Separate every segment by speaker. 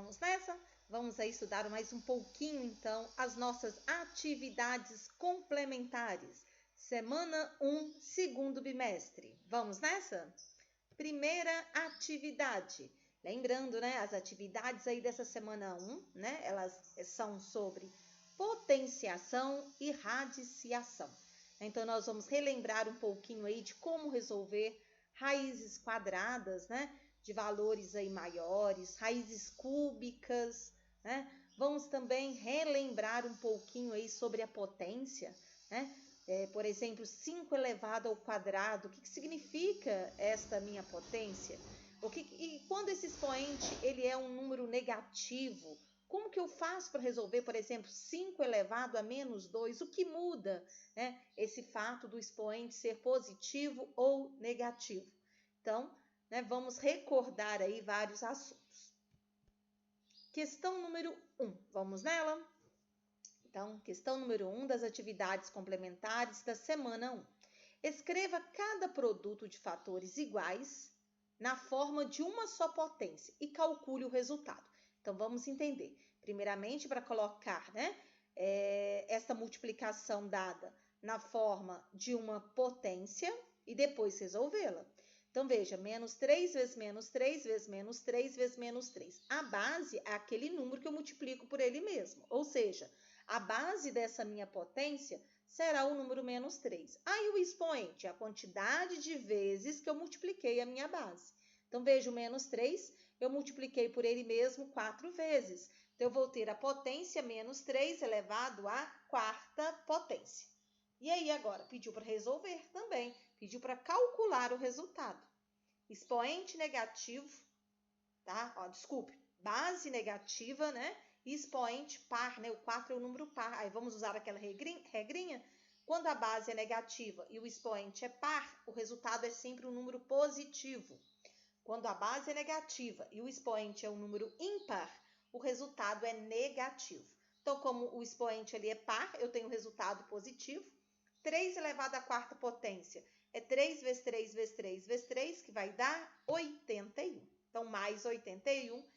Speaker 1: vamos nessa? Vamos aí estudar mais um pouquinho, então, as nossas atividades complementares. Semana 1, segundo bimestre. Vamos nessa? Primeira atividade. Lembrando, né, as atividades aí dessa semana 1, né, elas são sobre potenciação e radiciação. Então, nós vamos relembrar um pouquinho aí de como resolver raízes quadradas, né, de valores aí maiores, raízes cúbicas, né? Vamos também relembrar um pouquinho aí sobre a potência, né? Por exemplo, 5 elevado ao quadrado, o que significa esta minha potência? E quando esse expoente ele é um número negativo, como que eu faço para resolver, por exemplo, 5 elevado a menos 2? O que muda, né, esse fato do expoente ser positivo ou negativo? Então, né, vamos recordar aí vários assuntos. Questão número 1, vamos nela? Então, questão número 1 das atividades complementares da semana 1. Escreva cada produto de fatores iguais na forma de uma só potência e calcule o resultado. Então, vamos entender. Primeiramente, para colocar, né, esta multiplicação dada na forma de uma potência e depois resolvê-la. Então, veja, menos 3 vezes menos 3 vezes menos 3 vezes menos 3. A base é aquele número que eu multiplico por ele mesmo. Ou seja, a base dessa minha potência será o número menos 3. Aí o expoente é a quantidade de vezes que eu multipliquei a minha base. Então, veja, o menos 3, eu multipliquei por ele mesmo 4 vezes. Então, eu vou ter a potência menos 3 elevado à quarta potência. E aí, agora, pediu para resolver também. Pediu para calcular o resultado. Expoente negativo, tá? Ó, desculpe, base negativa, né? E expoente par, né? O 4 é o número par. Aí vamos usar aquela regrinha. Quando a base é negativa e o expoente é par, o resultado é sempre um número positivo. Quando a base é negativa e o expoente é um número ímpar, o resultado é negativo. Então, como o expoente ali é par, eu tenho o resultado positivo. 3 elevado à quarta potência é 3 vezes 3 vezes 3 vezes 3, que vai dar 81. Então, mais 81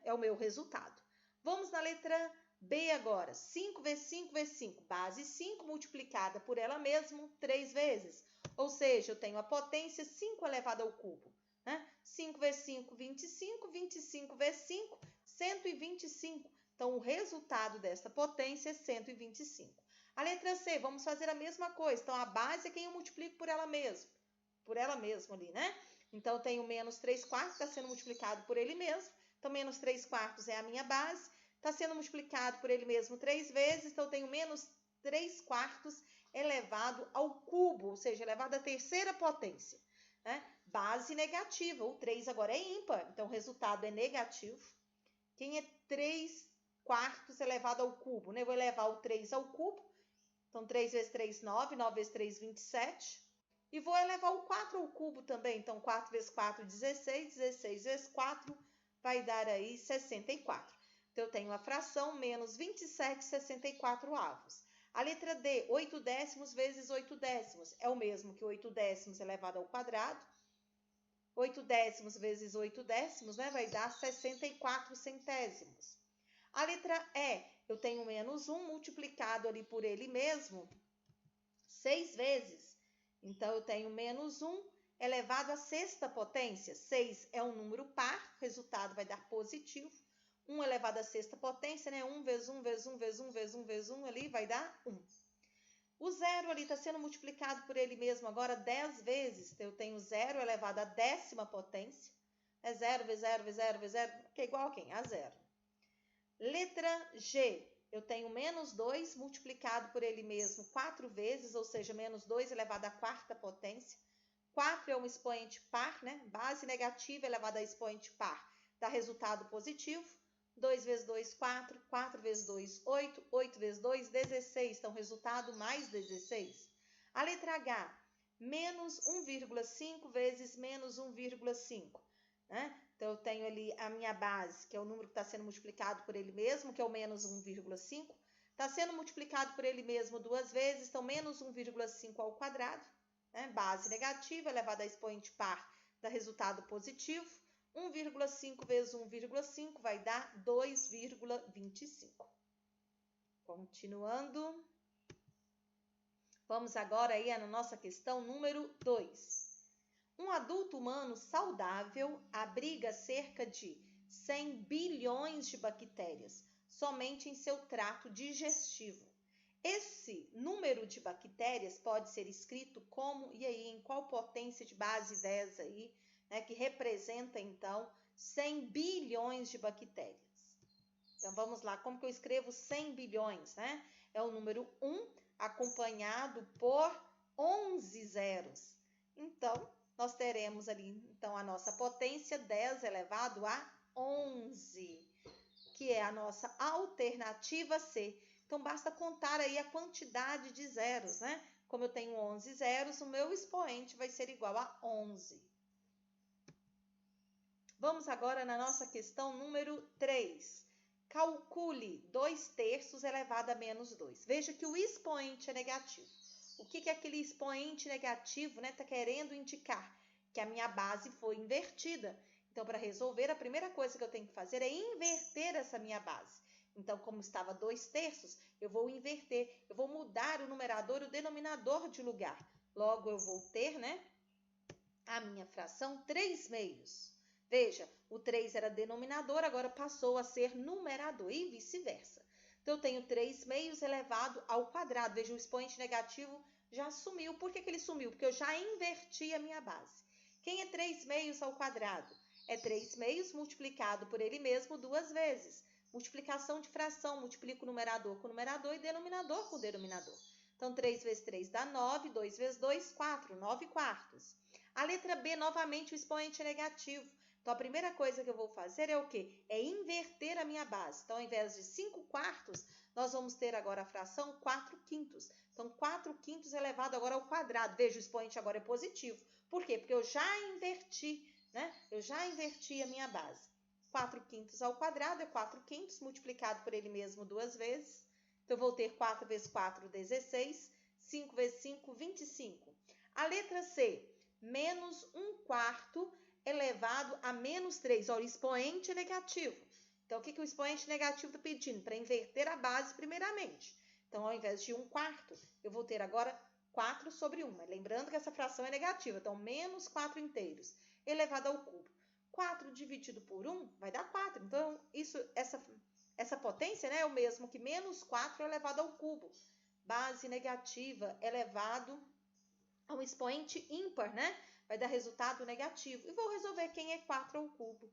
Speaker 1: é o meu resultado. Vamos na letra B agora. 5 vezes 5 vezes 5. Base 5 multiplicada por ela mesma 3 vezes. Ou seja, eu tenho a potência 5 elevado ao cubo. 5 vezes 5, 25. 25 vezes 5, 125. Então, o resultado desta potência é 125. A letra C, vamos fazer a mesma coisa. Então, a base é quem eu multiplico por ela mesma. Por ela mesma ali, né? Então, eu tenho menos 3 quartos, está sendo multiplicado por ele mesmo. Então, menos 3 quartos é a minha base. Está sendo multiplicado por ele mesmo 3 vezes. Então, eu tenho menos 3 quartos elevado ao cubo, ou seja, elevado à terceira potência. Né? Base negativa, o 3 agora é ímpar. Então, o resultado é negativo. Quem é 3 quartos elevado ao cubo? Né? Eu vou elevar o 3 ao cubo. Então, 3 vezes 3, 9. 9 vezes 3, 27. E vou elevar o 4 ao cubo também. Então, 4 vezes 4, 16. 16 vezes 4 vai dar aí 64. Então, eu tenho a fração menos 27,64 avos. A letra D, 8 décimos vezes 8 décimos. É o mesmo que 8 décimos elevado ao quadrado. 8 décimos vezes 8 décimos, né? Vai dar 64 centésimos. A letra E, eu tenho menos 1 multiplicado ali por ele mesmo 6 vezes. Então, eu tenho menos 1 elevado à sexta potência. 6 é um número par, o resultado vai dar positivo. 1 elevado à sexta potência, né? 1 vezes 1 vezes 1 vezes 1 vezes 1 vezes 1 ali vai dar 1. O zero ali está sendo multiplicado por ele mesmo agora 10 vezes. Eu tenho 0 elevado à décima potência. É 0 vezes 0 vezes 0 vezes 0, que é igual a quem? A 0. Letra G, eu tenho menos 2 multiplicado por ele mesmo 4 vezes, ou seja, menos 2 elevado à quarta potência. 4 é um expoente par, né? Base negativa elevada a expoente par, dá resultado positivo. 2 vezes 2, 4. 4 vezes 2, 8. 8 vezes 2, 16. Então, resultado mais 16. A letra H, menos 1,5 vezes menos 1,5. Né? Então, eu tenho ali a minha base, que é o número que está sendo multiplicado por ele mesmo, que é o menos 1,5. Está sendo multiplicado por ele mesmo 2 vezes, então menos 1,5 ao quadrado. Né? Base negativa elevada a expoente par dá resultado positivo. 1,5 vezes 1,5 vai dar 2,25. Continuando. Vamos agora aí na nossa questão número 2. Um adulto humano saudável abriga cerca de 100 bilhões de bactérias somente em seu trato digestivo. Esse número de bactérias pode ser escrito como, e aí, em qual potência de base 10 aí, né, que representa, então, 100 bilhões de bactérias. Então, vamos lá, como que eu escrevo 100 bilhões, né? É o número 1 acompanhado por 11 zeros. Então, nós teremos ali, então, a nossa potência 10 elevado a 11, que é a nossa alternativa C. Então, basta contar aí a quantidade de zeros, né? Como eu tenho 11 zeros, o meu expoente vai ser igual a 11. Vamos agora na nossa questão número 3. Calcule 2/3 elevado a menos 2. Veja que o expoente é negativo. O que é aquele expoente negativo, né? Está querendo indicar que a minha base foi invertida. Então, para resolver, a primeira coisa que eu tenho que fazer é inverter essa minha base. Então, como estava 2/3, eu vou inverter. Eu vou mudar o numerador e o denominador de lugar. Logo, eu vou ter, né, a minha fração 3/2. Veja, o 3 era denominador, agora passou a ser numerador e vice-versa. Então, eu tenho 3/2 elevado ao quadrado. Veja, o expoente negativo já sumiu. Por que ele sumiu? Porque eu já inverti a minha base. Quem é 3/2 ao quadrado? É 3/2 multiplicado por ele mesmo 2 vezes. Multiplicação de fração, multiplico o numerador com o numerador e denominador com o denominador. Então, 3 vezes 3 dá 9, 2 vezes 2, 4, 9/4. A letra B, novamente, o expoente é negativo. Então, a primeira coisa que eu vou fazer é o quê? É inverter a minha base. Então, ao invés de 5/4, nós vamos ter agora a fração 4/5. Então, 4/5 elevado agora ao quadrado. Veja, o expoente agora é positivo. Por quê? Porque eu já inverti, né? Eu já inverti a minha base. 4/5 ao quadrado é 4/5 multiplicado por ele mesmo 2 vezes. Então, eu vou ter 4 vezes 4, 16. 5 vezes 5, 25. A letra C, menos 1/4 elevado a menos 3. Olha, o expoente é negativo. Então, o que o expoente negativo está pedindo? Para inverter a base primeiramente. Então, ao invés de 1/4, eu vou ter agora 4/1. Lembrando que essa fração é negativa. Então, menos 4/2 elevado ao cubo. 4 dividido por 1 vai dar 4. Então, essa potência, né, é o mesmo que menos 4 elevado ao cubo. Base negativa elevado a um expoente ímpar, né? Vai dar resultado negativo. E vou resolver quem é 4 ao cubo.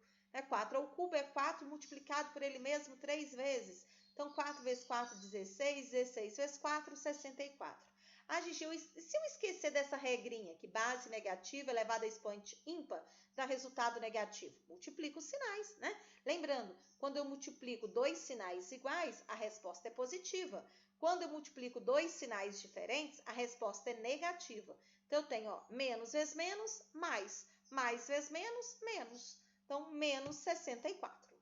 Speaker 1: 4 ao cubo é 4 multiplicado por ele mesmo 3 vezes. Então, 4 vezes 4, 16. 16 vezes 4, 64. Ah, Gigi, se eu esquecer dessa regrinha, que base negativa elevada a expoente ímpar dá resultado negativo? Multiplico os sinais, né? Lembrando, quando eu multiplico 2 sinais iguais, a resposta é positiva. Quando eu multiplico 2 sinais diferentes, a resposta é negativa. Então, eu tenho, ó, menos vezes menos, mais. Mais vezes menos, menos. Então, menos 64.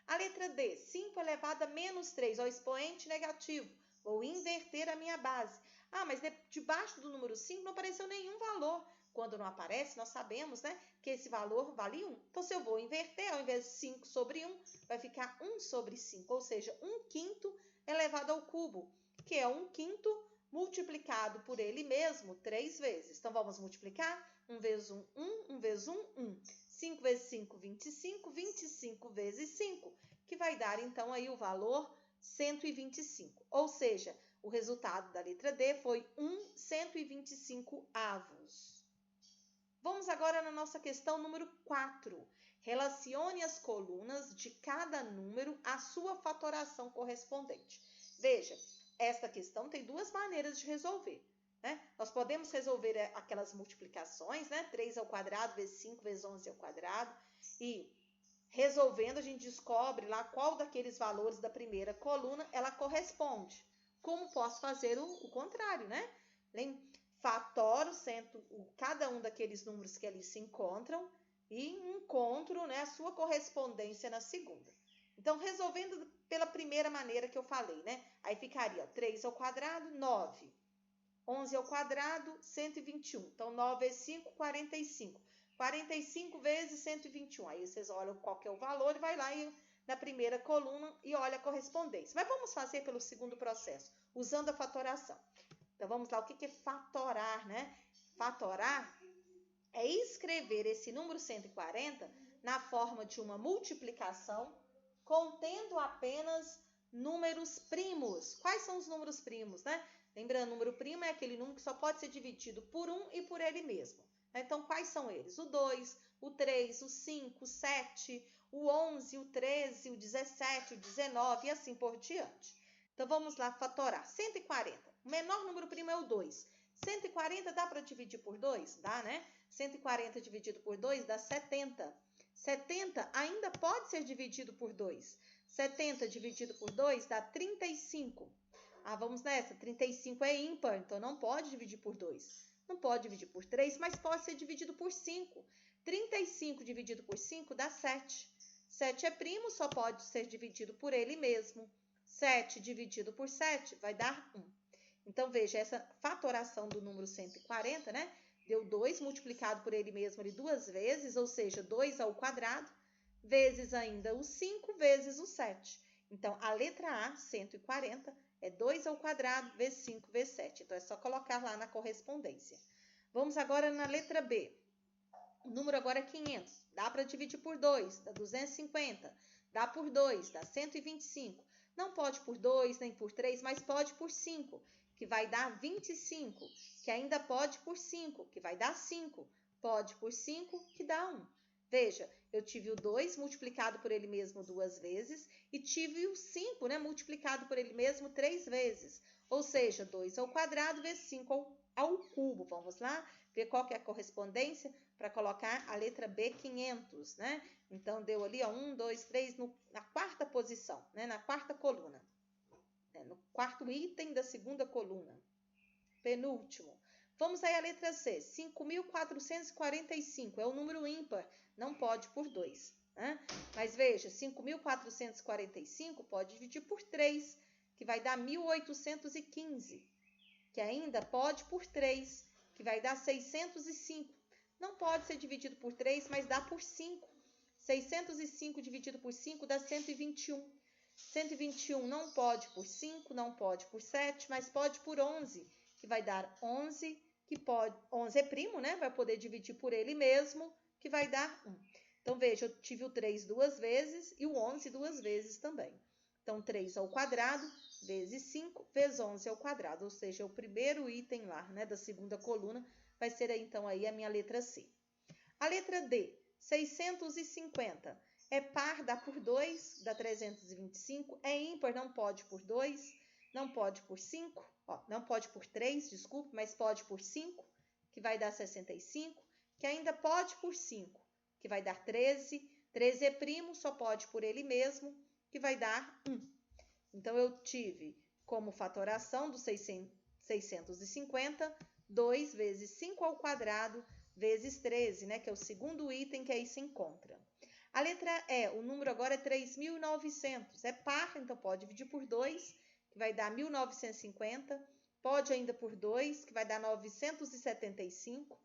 Speaker 1: A letra D, 5 elevado a menos 3, ó, expoente negativo. Vou inverter a minha base. Ah, mas debaixo do número 5 não apareceu nenhum valor. Quando não aparece, nós sabemos, né, que esse valor vale 1. Então, se eu vou inverter, ao invés de 5/1, vai ficar 1/5, ou seja, 1/5 elevado ao cubo, que é 1/5 multiplicado por ele mesmo 3 vezes. Então, vamos multiplicar? 1 vezes 1, 1. 1 vezes 1, 1. 5 vezes 5, 25. 25 vezes 5, que vai dar, então, aí o valor 125. Ou seja, o resultado da letra D foi 1/125. Vamos agora na nossa questão número 4. Relacione as colunas de cada número à sua fatoração correspondente. Veja, esta questão tem duas maneiras de resolver, né? Nós podemos resolver aquelas multiplicações, né? 3 ao quadrado vezes 5 vezes 11 ao quadrado. E resolvendo, a gente descobre lá qual daqueles valores da primeira coluna ela corresponde. Como posso fazer o contrário, né? Fatoro cada um daqueles números que ali se encontram e encontro, né, a sua correspondência na segunda. Então, resolvendo pela primeira maneira que eu falei, né? Aí ficaria, ó, 3 ao quadrado, 9. 11 ao quadrado, 121. Então, 9 vezes 5, 45. 45 vezes 121. Aí vocês olham qual que é o valor e vai lá na primeira coluna e olha a correspondência. Mas vamos fazer pelo segundo processo, usando a fatoração. Então, vamos lá, o que é fatorar, né? Fatorar é escrever esse número 140 na forma de uma multiplicação contendo apenas números primos. Quais são os números primos, né? Lembrando, número primo é aquele número que só pode ser dividido por 1 e por ele mesmo. Então, quais são eles? O 2, o 3, o 5, o 7, o 11, o 13, o 17, o 19 e assim por diante. Então, vamos lá fatorar. 140. O menor número primo é o 2. 140 dá para dividir por 2? Dá, né? 140 dividido por 2 dá 70. 70 ainda pode ser dividido por 2. 70 dividido por 2 dá 35. Vamos nessa. 35 é ímpar, então não pode dividir por 2. Não pode dividir por 3, mas pode ser dividido por 5. 35 dividido por 5 dá 7. 7 é primo, só pode ser dividido por ele mesmo. 7 dividido por 7 vai dar 1. Então, veja, essa fatoração do número 140, né? Deu 2 multiplicado por ele mesmo ali 2 vezes, ou seja, 2 ao quadrado, vezes ainda o 5 vezes o 7. Então, a letra A, 140, é 2 ao quadrado vezes 5 vezes 7. Então, é só colocar lá na correspondência. Vamos agora na letra B. O número agora é 500. Dá para dividir por 2, dá 250. Dá por 2, dá 125. Não pode por 2, nem por 3, mas pode por 5, que vai dar 25. Que ainda pode por 5, que vai dar 5. Pode por 5, que dá 1. Veja, eu tive o 2 multiplicado por ele mesmo 2 vezes e tive o 5, né, multiplicado por ele mesmo 3 vezes. Ou seja, 2 ao quadrado vezes 5 ao cubo. Vamos lá ver qual que é a correspondência para colocar a letra B, 500, né? Então, deu ali, 1, 2, 3, na quarta posição, né, na quarta coluna. No quarto item da segunda coluna. Penúltimo. Vamos aí à letra C. 5.445 é o número ímpar, não pode por 2. Né? Mas veja, 5.445 pode dividir por 3, que vai dar 1.815. Que ainda pode por 3, que vai dar 605. Não pode ser dividido por 3, mas dá por 5. 605 dividido por 5 dá 121. 121 não pode por 5, não pode por 7, mas pode por 11, que vai dar 11, que pode, 11 é primo, né? Vai poder dividir por ele mesmo, que vai dar 1. Então, veja, eu tive o 3 2 vezes e o 11 2 vezes também. Então, 3 ao quadrado vezes 5 vezes 11 ao quadrado, ou seja, o primeiro item lá, né, da segunda coluna, vai ser então aí a minha letra C. A letra D, 650. É par, dá por 2, dá 325. É ímpar, não pode por 2, não pode por 5, não pode por 3, desculpe, mas pode por 5, que vai dar 65, que ainda pode por 5, que vai dar 13. 13 é primo, só pode por ele mesmo, que vai dar 1. Então, eu tive como fatoração do 650, 2 vezes 5 ao quadrado, vezes 13, né, que é o segundo item que aí se encontra. A letra E, o número agora é 3.900. É par, então pode dividir por 2, que vai dar 1.950. Pode ainda por 2, que vai dar 975.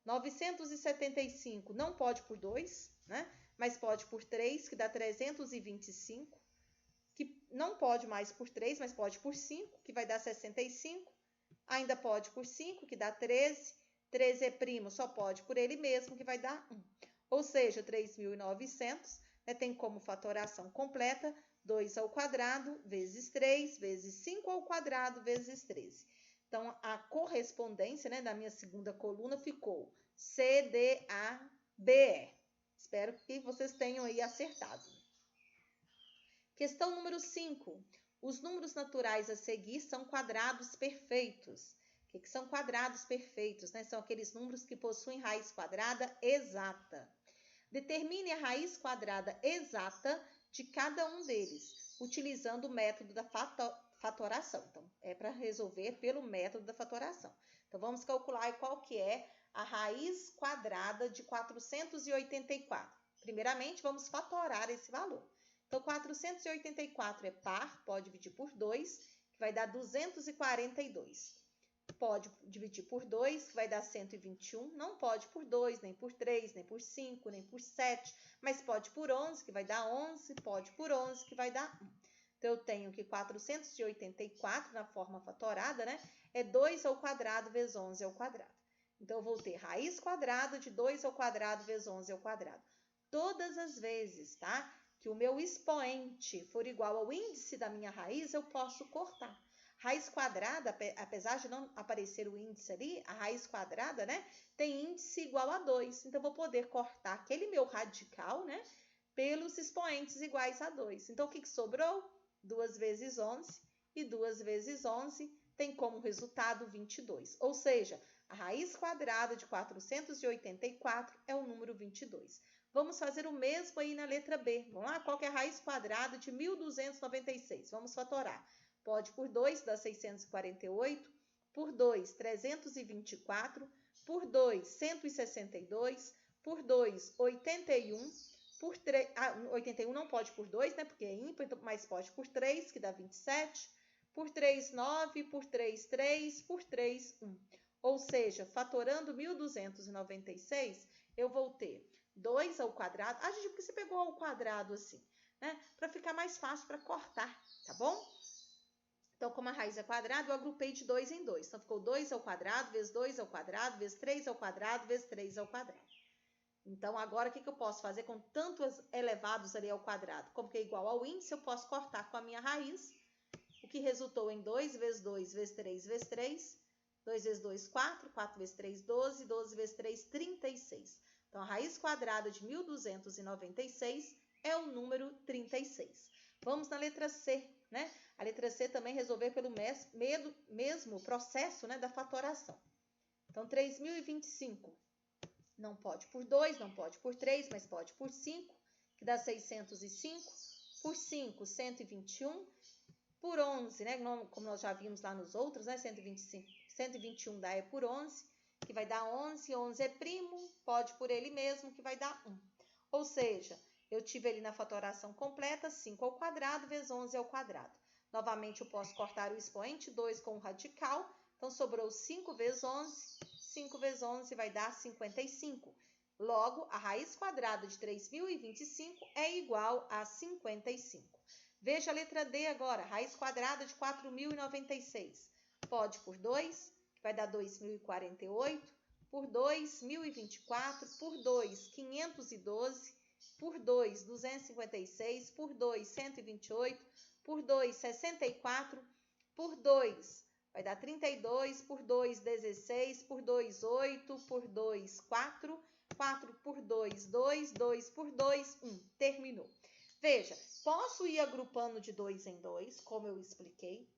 Speaker 1: 975 não pode por 2, né? Mas pode por 3, que dá 325. Que não pode mais por 3, mas pode por 5, que vai dar 65. Ainda pode por 5, que dá 13. 13 é primo, só pode por ele mesmo, que vai dar 1. Ou seja, 3.900, né, tem como fatoração completa 2 ao quadrado vezes 3 vezes 5 ao quadrado vezes 13. Então, a correspondência, né, da minha segunda coluna ficou CDABE. Espero que vocês tenham aí acertado. Questão número 5. Os números naturais a seguir são quadrados perfeitos. O que são quadrados perfeitos, né? São aqueles números que possuem raiz quadrada exata. Determine a raiz quadrada exata de cada um deles, utilizando o método da fatoração. Então, é para resolver pelo método da fatoração. Então, vamos calcular qual que é a raiz quadrada de 484. Primeiramente, vamos fatorar esse valor. Então, 484 é par, pode dividir por 2, que vai dar 242. Pode dividir por 2, que vai dar 121. Não pode por 2, nem por 3, nem por 5, nem por 7. Mas pode por 11, que vai dar 11. Pode por 11, que vai dar 1. Então, eu tenho que 484, na forma fatorada, né? É 2 ao quadrado vezes 11 ao quadrado. Então, eu vou ter raiz quadrada de 2 ao quadrado vezes 11 ao quadrado. Todas as vezes, tá? Que o meu expoente for igual ao índice da minha raiz, eu posso cortar. Raiz quadrada, apesar de não aparecer o índice ali, a raiz quadrada, né, tem índice igual a 2. Então, eu vou poder cortar aquele meu radical, né, pelos expoentes iguais a 2. Então, o que sobrou? 2 vezes 11 e 2 vezes 11 tem como resultado 22. Ou seja, a raiz quadrada de 484 é o número 22. Vamos fazer o mesmo aí na letra B. Vamos lá? Qual que é a raiz quadrada de 1296? Vamos fatorar. Pode por 2, dá 648. Por 2, 324. Por 2, 162. Por 2, 81. Por 3, 81 não pode por 2, né? Porque é ímpar, mas pode por 3, que dá 27. Por 3, 9. Por 3, 3. Por 3, 1. Ou seja, fatorando 1296, eu vou ter 2 ao quadrado. Ah, gente, por que você pegou ao quadrado assim? Né? Para ficar mais fácil para cortar, tá bom? Então, como a raiz é quadrada, eu agrupei de 2 em 2. Então, ficou 2 ao quadrado, vezes 2 ao quadrado, vezes 3 ao quadrado, vezes 3 ao quadrado. Então, agora, o que eu posso fazer com tantos elevados ali ao quadrado? Como que é igual ao índice, eu posso cortar com a minha raiz, o que resultou em 2 vezes 2 vezes 3 vezes 3. 2 vezes 2, 4. 4 vezes 3, 12. 12 vezes 3, 36. Então, a raiz quadrada de 1296 é o número 36. Vamos na letra C, né? A letra C também resolver pelo mesmo processo, né, da fatoração. Então, 3025 não pode por 2, não pode por 3, mas pode por 5, que dá 605. Por 5, 121. Por 11, né, como nós já vimos lá nos outros, né, 125, 121 dá por 11, que vai dar 11. 11 é primo, pode por ele mesmo, que vai dar 1. Ou seja, eu tive ali na fatoração completa 5 ao quadrado vezes 11 ao quadrado. Novamente, eu posso cortar o expoente 2 com o radical. Então, sobrou 5 vezes 11. 5 vezes 11 vai dar 55. Logo, a raiz quadrada de 3025 é igual a 55. Veja a letra D agora. Raiz quadrada de 4096. Pode por 2, que vai dar 2048. Por 2, 1024. Por 2, 512. Por 2, 256. Por 2, 128. Por 2, 64, por 2, vai dar 32, por 2, 16, por 2, 8, por 2, 4, 4 por 2, 2, 2 por 2, 1. Terminou. Veja, posso ir agrupando de 2 em 2, como eu expliquei,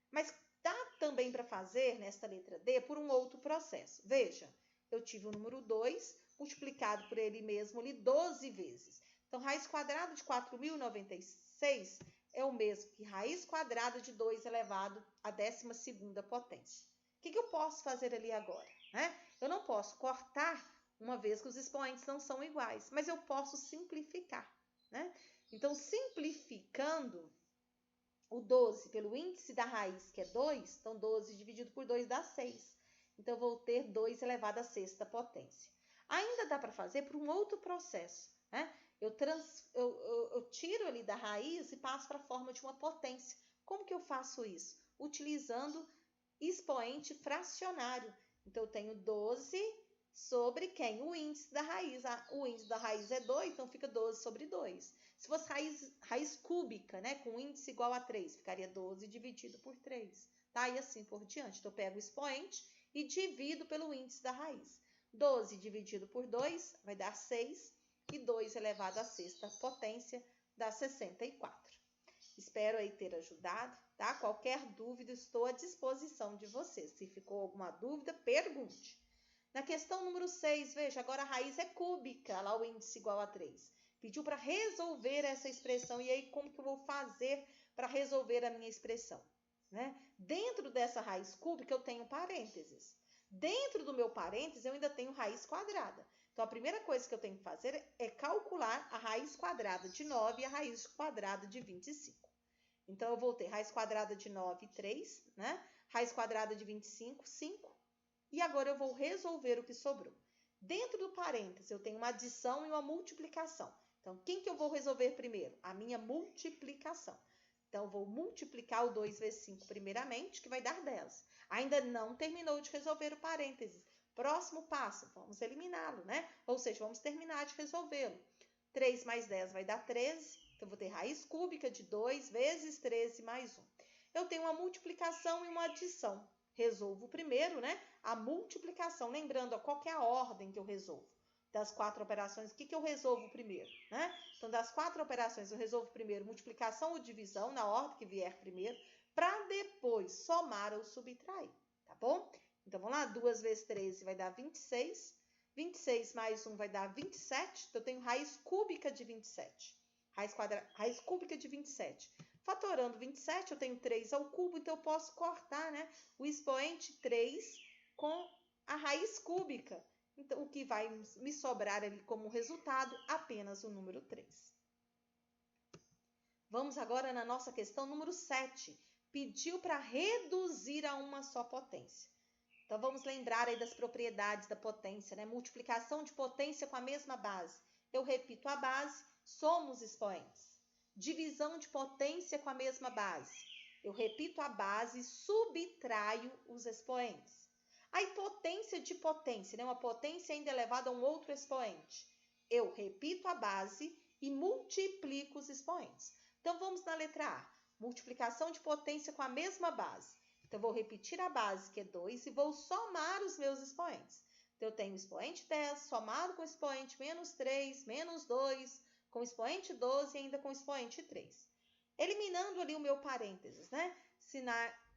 Speaker 1: mas dá também para fazer, nesta letra D, por um outro processo. Veja, eu tive o número 2 multiplicado por ele mesmo ali 12 vezes. Então, raiz quadrada de 4096 é o mesmo que raiz quadrada de 2 elevado à 12ª potência. O que eu posso fazer ali agora? Né? Eu não posso cortar, uma vez que os expoentes não são iguais, mas eu posso simplificar. Né? Então, simplificando o 12 pelo índice da raiz, que é 2, então 12 dividido por 2 dá 6. Então, eu vou ter 2 elevado à 6ª potência. Ainda dá para fazer por um outro processo, né? Eu tiro ali da raiz e passo para a forma de uma potência. Como que eu faço isso? Utilizando expoente fracionário. Então, eu tenho 12 sobre quem? O índice da raiz. O índice da raiz é 2, então fica 12 sobre 2. Se fosse raiz cúbica, né, com índice igual a 3, ficaria 12 dividido por 3. Tá? E assim por diante. Então, eu pego o expoente e divido pelo índice da raiz. 12 dividido por 2 vai dar 6. E 2 elevado à 6ª potência dá 64. Espero aí ter ajudado, tá? Qualquer dúvida, estou à disposição de vocês. Se ficou alguma dúvida, pergunte. Na questão número 6, veja, agora a raiz é cúbica, lá o índice igual a 3. Pediu para resolver essa expressão, e aí como que eu vou fazer para resolver a minha expressão? Né? Dentro dessa raiz cúbica eu tenho parênteses. Dentro do meu parênteses eu ainda tenho raiz quadrada. Então, a primeira coisa que eu tenho que fazer é calcular a raiz quadrada de 9 e a raiz quadrada de 25. Então, eu vou ter raiz quadrada de 9, 3, né? Raiz quadrada de 25, 5. E agora eu vou resolver o que sobrou. Dentro do parênteses, eu tenho uma adição e uma multiplicação. Então, quem que eu vou resolver primeiro? A minha multiplicação. Então, eu vou multiplicar o 2 vezes 5 primeiramente, que vai dar 10. Ainda não terminou de resolver o parênteses. Próximo passo, vamos eliminá-lo, né? Ou seja, vamos terminar de resolvê-lo. 3 mais 10 vai dar 13. Então, eu vou ter raiz cúbica de 2 vezes 13 mais 1. Eu tenho uma multiplicação e uma adição. Resolvo primeiro, né? A multiplicação. Lembrando, qual que é a ordem que eu resolvo? Das 4 operações, o que eu resolvo primeiro, né? Então, das 4 operações, eu resolvo primeiro multiplicação ou divisão, na ordem que vier primeiro, para depois somar ou subtrair, tá bom? Então, vamos lá, 2 vezes 13 vai dar 26, 26 mais 1 vai dar 27, então eu tenho raiz cúbica de 27, raiz cúbica de 27. Fatorando 27, eu tenho 3 ao cubo, então eu posso cortar, né, o expoente 3 com a raiz cúbica. Então, o que vai me sobrar ali como resultado, apenas o número 3. Vamos agora na nossa questão número 7. Pediu para reduzir a uma só potência. Então, vamos lembrar aí das propriedades da potência, né? Multiplicação de potência com a mesma base. Eu repito a base, somo os expoentes. Divisão de potência com a mesma base. Eu repito a base, subtraio os expoentes. A hipotência de potência, né? Uma potência ainda elevada a um outro expoente. Eu repito a base e multiplico os expoentes. Então, vamos na letra A. Multiplicação de potência com a mesma base. Então, eu vou repetir a base, que é 2, e vou somar os meus expoentes. Então, eu tenho o expoente 10, somado com o expoente menos 3, menos 2, com o expoente 12 e ainda com o expoente 3. Eliminando ali o meu parênteses, né?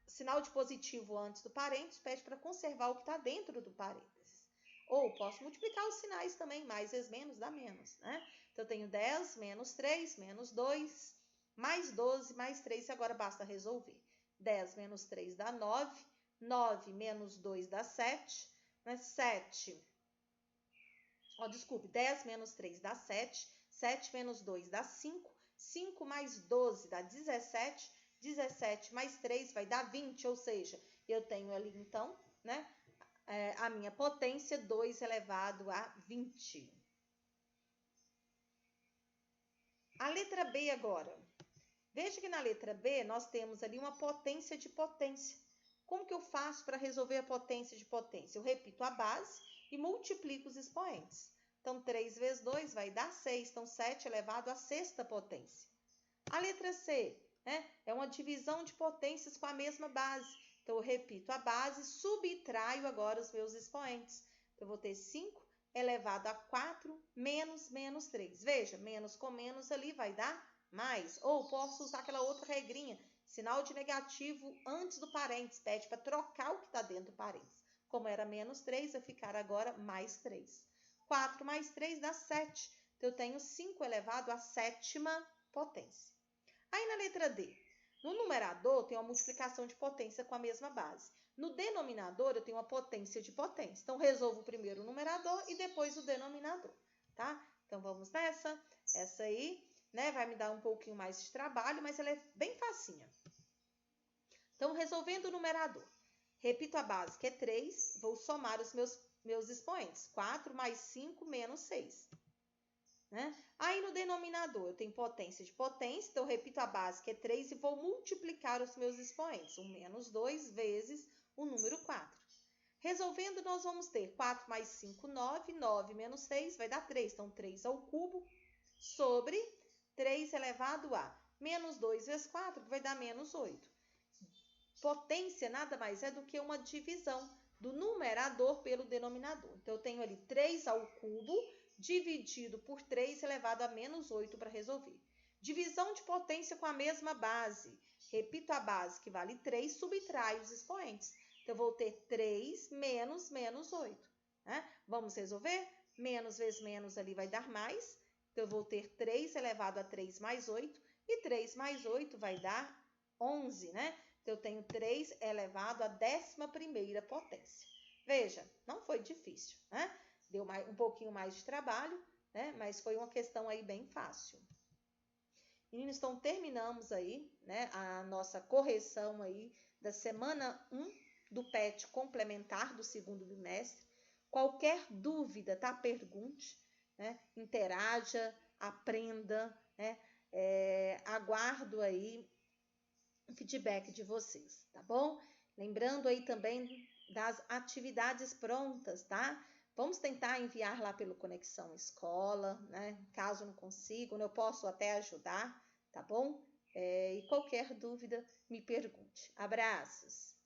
Speaker 1: Sinal de positivo antes do parênteses pede para conservar o que está dentro do parênteses. Ou posso multiplicar os sinais também, mais vezes menos dá menos, né? Então, eu tenho 10 menos 3, menos 2, mais 12, mais 3, e agora basta resolver. 10 menos 3 dá 9, 9 menos 2 dá 7, né? 10 menos 3 dá 7, 7 menos 2 dá 5, 5 mais 12 dá 17, 17 mais 3 vai dar 20, ou seja, eu tenho ali então, né, a minha potência 2 elevado a 20. A letra B agora. Veja que na letra B nós temos ali uma potência de potência. Como que eu faço para resolver a potência de potência? Eu repito a base e multiplico os expoentes. Então, 3 vezes 2 vai dar 6. Então, 7 elevado à sexta potência. A letra C, né, é uma divisão de potências com a mesma base. Então, eu repito a base, subtraio agora os meus expoentes. Então, eu vou ter 5 elevado a 4 menos 3. Veja, menos com menos ali vai dar mais. Ou posso usar aquela outra regrinha, sinal de negativo antes do parênteses, pede para trocar o que está dentro do parênteses. Como era menos 3, vai ficar agora mais 3. 4 mais 3 dá 7. Então, eu tenho 5 elevado à sétima potência. Aí, na letra D, no numerador, eu tenho uma multiplicação de potência com a mesma base. No denominador, eu tenho uma potência de potência. Então, resolvo primeiro o numerador e depois o denominador, tá? Então, vamos nessa. Essa aí, né, vai me dar um pouquinho mais de trabalho, mas ela é bem facinha. Então, resolvendo o numerador, repito a base, que é 3, vou somar os meus expoentes. 4 mais 5 menos 6. Né? Aí, no denominador, eu tenho potência de potência, então eu repito a base, que é 3, e vou multiplicar os meus expoentes. 1 menos 2 vezes o número 4. Resolvendo, nós vamos ter 4 mais 5, 9. 9 menos 6 vai dar 3. Então, 3 ao cubo sobre 3 elevado a menos 2 vezes 4, que vai dar menos 8. Potência nada mais é do que uma divisão do numerador pelo denominador. Então, eu tenho ali 3 ao cubo dividido por 3 elevado a menos 8 para resolver. Divisão de potência com a mesma base. Repito a base, que vale 3, subtraio os expoentes. Então, eu vou ter 3 menos 8. Né? Vamos resolver? Menos vezes menos ali vai dar mais. Então, eu vou ter 3 elevado a 3 mais 8. E 3 mais 8 vai dar 11, né? Então, eu tenho 3 elevado à 11ª potência. Veja, não foi difícil, né? Deu um pouquinho mais de trabalho, né? Mas foi uma questão aí bem fácil. Meninos, então terminamos aí, né, a nossa correção aí da semana 1 do PET complementar do segundo bimestre. Qualquer dúvida, tá? Pergunte, né? Interaja, aprenda, né? Aguardo aí o feedback de vocês, tá bom? Lembrando aí também das atividades prontas, tá? Vamos tentar enviar lá pelo Conexão Escola, né? Caso não consigam, eu posso até ajudar, tá bom? E qualquer dúvida, me pergunte. Abraços!